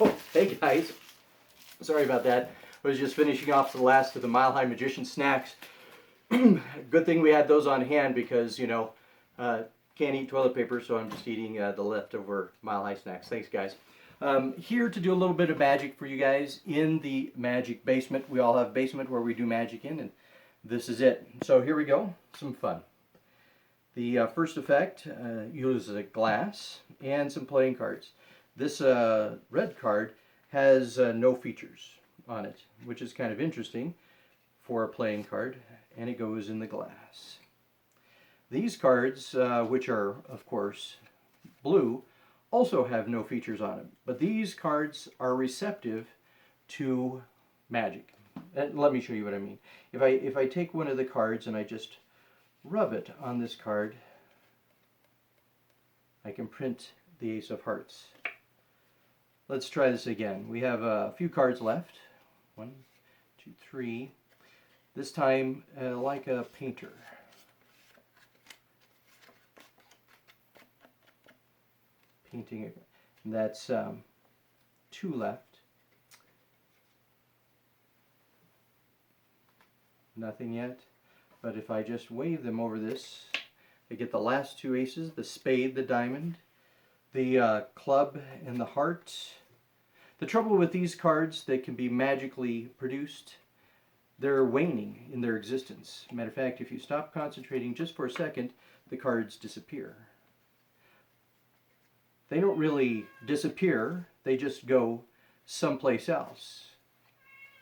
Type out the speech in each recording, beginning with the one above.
Oh, hey guys, sorry about that. I was just finishing off the last of the Mile High Magician snacks. Good thing we had those on hand because, uh, can't eat toilet paper, so I'm just eating the leftover Mile High snacks. Thanks, guys. Here to do a little bit of magic for you guys in the magic basement. We all have a basement where we do magic in, and this is it. So here we go, some fun. The first effect uses a glass and some playing cards. This red card has no features on it, which is kind of interesting for a playing card, and it goes in the glass. These cards, which are, of course, blue, also have no features on them, but these cards are receptive to magic. And let me show you what I mean. If I take one of the cards and I just rub it on this card, I can print the Ace of Hearts. Let's try this again. We have a few cards left. 1, 2, 3. This time, like a painter. Painting, that's 2 left. Nothing yet. But if I just wave them over this, I get the last 2 aces, the spade, the diamond, the club, and the heart. The trouble with these cards, they can be magically produced. They're waning in their existence. Matter of fact, if you stop concentrating just for a second, the cards disappear. They don't really disappear, they just go someplace else.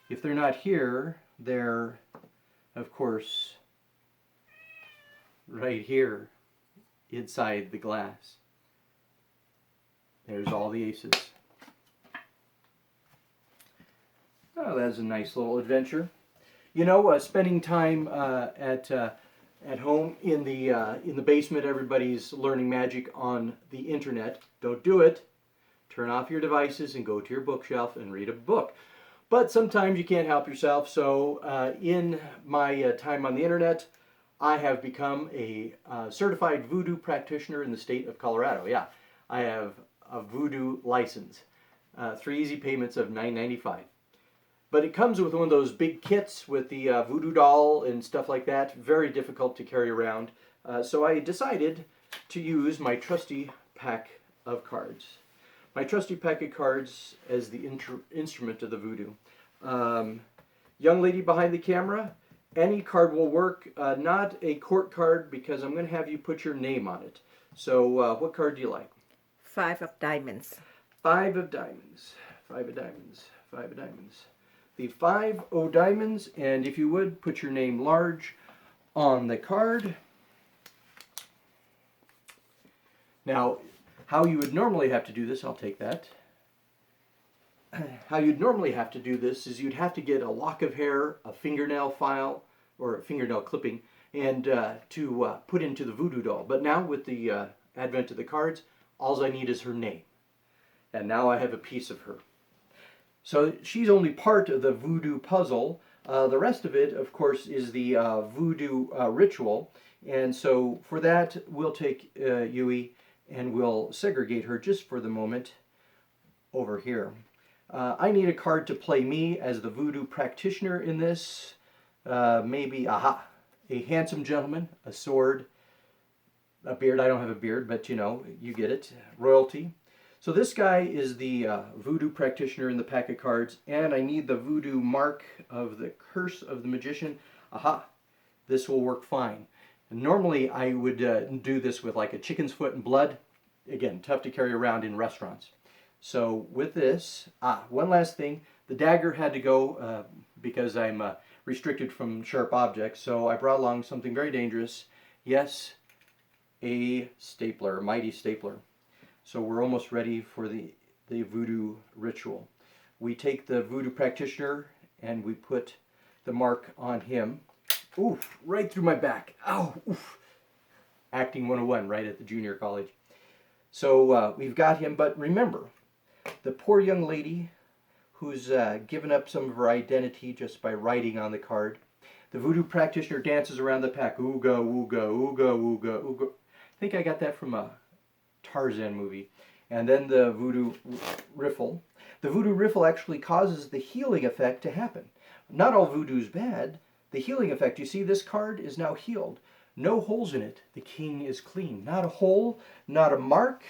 If they're not here, they're, of course, right here inside the glass. There's all the aces. Oh, that's a nice little adventure. You know, spending time at home in the basement, everybody's learning magic on the internet. Don't do it. Turn off your devices and go to your bookshelf and read a book. But sometimes you can't help yourself, so in my time on the internet, I have become a certified voodoo practitioner in the state of Colorado. Yeah, I have a voodoo license. 3 easy payments of $9.95. But it comes with one of those big kits with the voodoo doll and stuff like that. Very difficult to carry around. So I decided to use my trusty pack of cards. My trusty pack of cards as the instrument of the voodoo. Young lady behind the camera, any card will work. Not a court card because I'm going to have you put your name on it. So what card do you like? 5 of diamonds. 5 of diamonds. 5 of diamonds. 5 of diamonds. The 5 O diamonds, and if you would, put your name large on the card. Now, how you would normally have to do this, I'll take that. How you'd normally have to do this is you'd have to get a lock of hair, a fingernail file, or a fingernail clipping, and to put into the voodoo doll. But now, with the advent of the cards, all I need is her name. And now I have a piece of her. So she's only part of the voodoo puzzle. The rest of it, of course, is the voodoo ritual. And so for that, we'll take Yui and we'll segregate her just for the moment over here. I need a card to play me as the voodoo practitioner in this. Maybe, a handsome gentleman, a sword, a beard. I don't have a beard, but you know, you get it. Royalty. So this guy is the voodoo practitioner in the pack of cards, and I need the voodoo mark of the curse of the magician. Aha! This will work fine. And normally I would do this with like a chicken's foot and blood. Again, tough to carry around in restaurants. So with this, one last thing. The dagger had to go because I'm restricted from sharp objects, so I brought along something very dangerous. Yes, a stapler, a mighty stapler. So we're almost ready for the voodoo ritual. We take the voodoo practitioner and we put the mark on him. Oof, right through my back. Ow, oof. Acting 101 right at the junior college. So we've got him, but remember, the poor young lady who's given up some of her identity just by writing on the card. The voodoo practitioner dances around the pack. Ooga, ooga, ooga, ooga, ooga. I think I got that from a Tarzan movie. and then the voodoo riffle. The voodoo riffle actually causes the healing effect to happen. Not all voodoo's bad. The healing effect, you see this card is now healed. No holes in it. The king is clean. Not a hole, not a mark.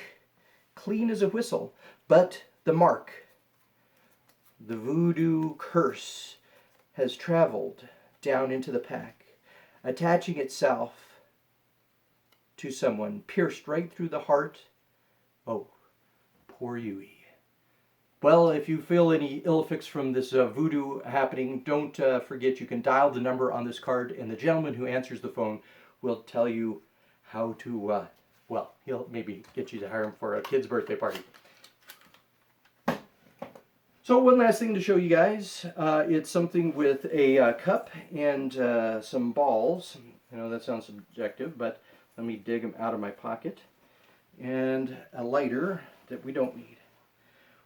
Clean as a whistle. But the mark, the voodoo curse, has traveled down into the pack, attaching itself to someone, pierced right through the heart. Oh, poor Yui. Well, if you feel any ill effects from this voodoo happening, don't forget you can dial the number on this card, and the gentleman who answers the phone will tell you how to, well, he'll maybe get you to hire him for a kid's birthday party. So one last thing to show you guys. It's something with a cup and some balls. I know that sounds subjective, but let me dig them out of my pocket. And a lighter that we don't need.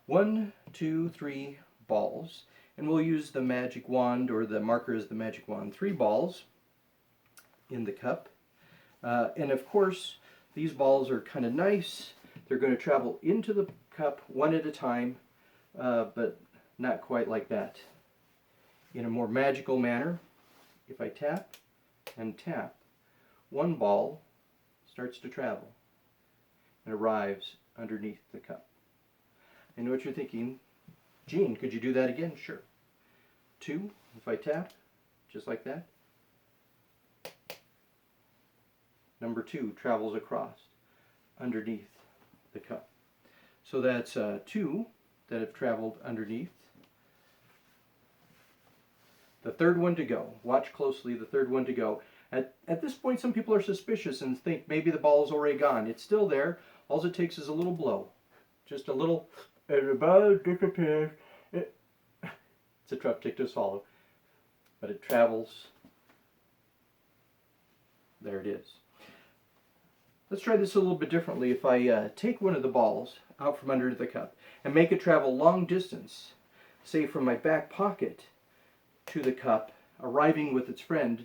1, 2, 3 balls. And we'll use the magic wand, or the marker as the magic wand. 3 balls in the cup. And of course, these balls are kind of nice. They're going to travel into the cup one at a time, but not quite like that. In a more magical manner, if I tap and tap, one ball starts to travel and arrives underneath the cup. I know what you're thinking. Gene, could you do that again? Sure. 2, if I tap, just like that. Number 2 travels across underneath the cup. So that's 2 that have traveled underneath. The third one to go. Watch closely, the third one to go. At this point, some people are suspicious and think maybe the ball is already gone. It's still there. All it takes is a little blow. Just a little, and the ball disappears. It's a tough tick to swallow, but it travels. There it is. Let's try this a little bit differently. If I take one of the balls out from under the cup and make it travel long distance, say from my back pocket to the cup, arriving with its friends,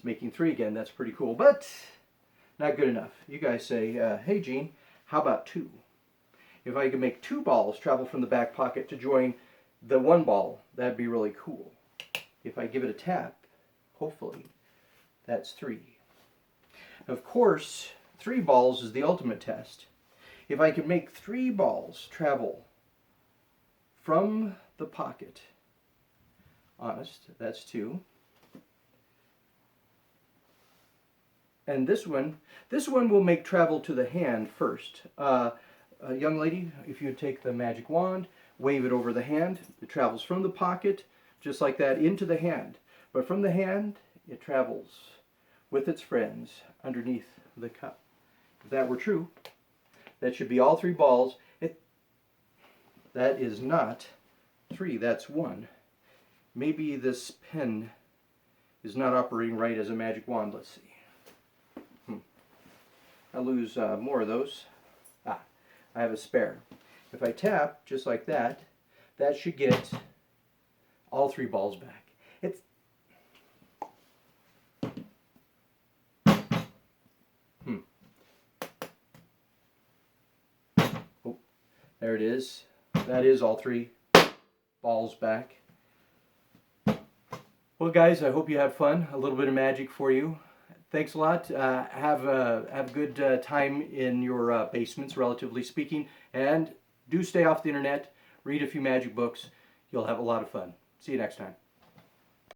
making 3 again, that's pretty cool, but not good enough. You guys say, hey Gene, how about 2? If I could make 2 balls travel from the back pocket to join the 1 ball, that'd be really cool. If I give it a tap, hopefully, that's 3. Of course, 3 balls is the ultimate test. If I could make 3 balls travel from the pocket, honest, that's 2. And this one will make travel to the hand first. Young lady, if you take the magic wand, wave it over the hand, it travels from the pocket, just like that, into the hand. But from the hand, it travels with its friends underneath the cup. If that were true, that should be all 3 balls. That is not 3, that's 1. Maybe this pen is not operating right as a magic wand. Let's see. I'll lose more of those. I have a spare. If I tap just like that, that should get all 3 balls back. Oh, there it is. That is all 3 balls back. Well, guys, I hope you had fun. A little bit of magic for you. Thanks a lot. Have a good time in your basements, relatively speaking. And do stay off the internet. Read a few magic books. You'll have a lot of fun. See you next time.